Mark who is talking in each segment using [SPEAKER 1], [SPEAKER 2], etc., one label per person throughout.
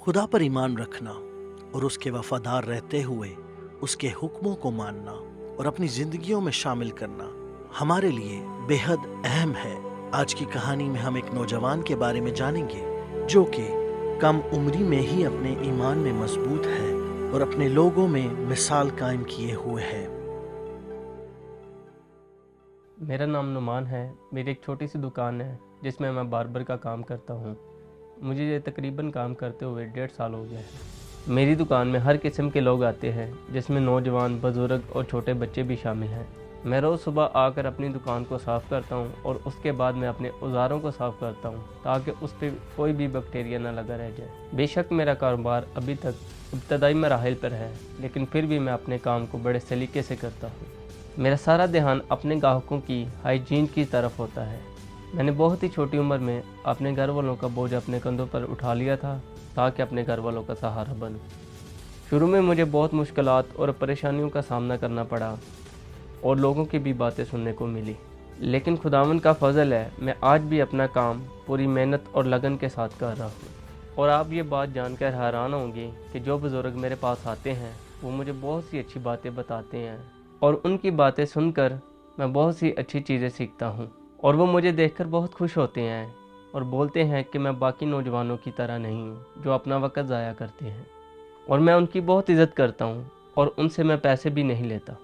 [SPEAKER 1] खुदा पर ईमान रखना और उसके वफादार रहते हुए उसके हुक्मों को मानना और अपनी जिंदगियों में शामिल करना हमारे लिए बेहद अहम है। आज की कहानी में हम एक नौजवान के बारे में जानेंगे जो कि कम उम्री में ही अपने ईमान में मजबूत है और अपने लोगों में मिसाल कायम किए हुए है।
[SPEAKER 2] मेरा नाम नुमान है। मेरी एक छोटी सी दुकान है जिसमें मैं बार्बर का काम करता हूँ। मुझे ये तकरीबन काम करते हुए 1.5 साल हो गया है। मेरी दुकान में हर किस्म के लोग आते हैं जिसमें नौजवान, बुजुर्ग और छोटे बच्चे भी शामिल हैं। मैं रोज़ सुबह आकर अपनी दुकान को साफ़ करता हूँ और उसके बाद मैं अपने औजारों को साफ़ करता हूँ ताकि उस पर कोई भी बैक्टीरिया ना लगा रह जाए। बेशक मेरा कारोबार अभी तक इब्तदाई मराहिल पर है, लेकिन फिर भी मैं अपने काम को बड़े सलीके से करता हूँ। मेरा सारा ध्यान अपने ग्राहकों की हाइजीन की तरफ होता है। मैंने बहुत ही छोटी उम्र में अपने घर वालों का बोझ अपने कंधों पर उठा लिया था ताकि अपने घर वालों का सहारा बनूं। शुरू में मुझे बहुत मुश्किलात और परेशानियों का सामना करना पड़ा और लोगों की भी बातें सुनने को मिली, लेकिन खुदावंद का फजल है, मैं आज भी अपना काम पूरी मेहनत और लगन के साथ कर रहा हूँ। और आप ये बात जानकर हैरान होंगे कि जो बुज़ुर्ग मेरे पास आते हैं वो मुझे बहुत सी अच्छी बातें बताते हैं और उनकी बातें सुनकर मैं बहुत सी अच्छी चीज़ें सीखता हूँ और वो मुझे देखकर बहुत खुश होते हैं और बोलते हैं कि मैं बाकी नौजवानों की तरह नहीं हूँ जो अपना वक्त ज़ाया करते हैं, और मैं उनकी बहुत इज़्ज़त करता हूँ और उनसे मैं पैसे भी नहीं लेता।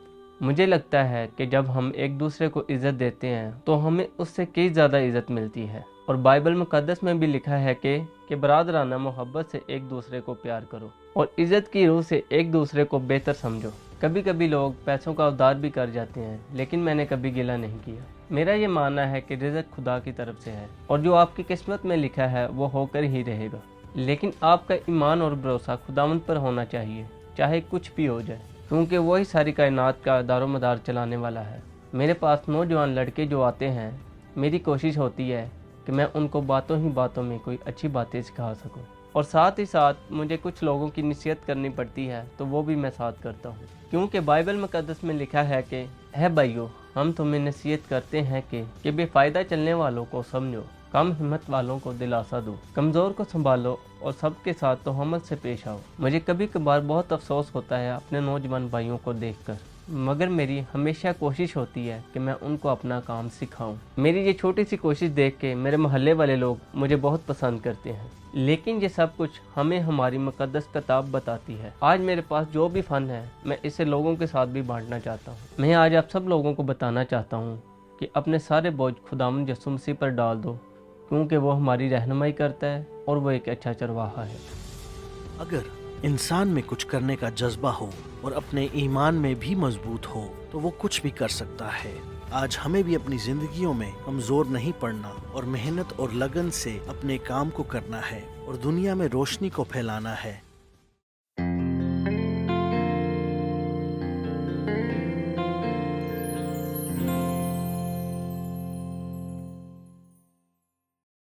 [SPEAKER 2] मुझे लगता है कि जब हम एक दूसरे को इज़्ज़त देते हैं तो हमें उससे कई ज़्यादा इज़्ज़त मिलती है। और बाइबल मुक़द्दस में भी लिखा है कि बरादराना मोहब्बत से एक दूसरे को प्यार करो और इज़्ज़त की रूह से एक दूसरे को बेहतर समझो। कभी कभी लोग पैसों का उधार भी कर जाते हैं, लेकिन मैंने कभी गिला नहीं किया। मेरा ये मानना है कि रिज़्क खुदा की तरफ से है और जो आपकी किस्मत में लिखा है वो होकर ही रहेगा, लेकिन आपका ईमान और भरोसा खुदावंद पर होना चाहिए, चाहे कुछ भी हो जाए, क्योंकि वही सारी कायनात का दारोमदार चलाने वाला है। मेरे पास नौजवान लड़के जो आते हैं, मेरी कोशिश होती है कि मैं उनको बातों ही बातों में कोई अच्छी बातें सिखा सकूं, और साथ ही साथ मुझे कुछ लोगों की नसीहत करनी पड़ती है तो वो भी मैं साथ करता हूँ, क्योंकि बाइबल मुक़द्दस में लिखा है कि है भाइयों, हम तुम्हें नसीहत करते हैं कि बेफ़ायदा चलने वालों को समझो, कम हिम्मत वालों को दिलासा दो, कमज़ोर को संभालो और सबके साथ तोहमत से पेश आओ। मुझे कभी कभार बहुत अफसोस होता है अपने नौजवान भाइयों को देखकर, मगर मेरी हमेशा कोशिश होती है कि मैं उनको अपना काम सिखाऊं। मेरी ये छोटी सी कोशिश देख के मेरे मोहल्ले वाले लोग मुझे बहुत पसंद करते हैं, लेकिन ये सब कुछ हमें हमारी मुक़द्दस किताब बताती है। आज मेरे पास जो भी फ़न है मैं इसे लोगों के साथ भी बांटना चाहता हूँ। मैं आज आप सब लोगों को बताना चाहता हूँ कि अपने सारे बोझ खुदावंद यीशु मसीह पर डाल दो, क्योंकि वो हमारी रहनुमाई करता है और वो एक अच्छा चरवाहा है।
[SPEAKER 1] अगर इंसान में कुछ करने का जज्बा हो और अपने ईमान में भी मजबूत हो तो वो कुछ भी कर सकता है। आज हमें भी अपनी जिंदगियों में कमजोर नहीं पड़ना और मेहनत और लगन से अपने काम को करना है और दुनिया में रोशनी को फैलाना है।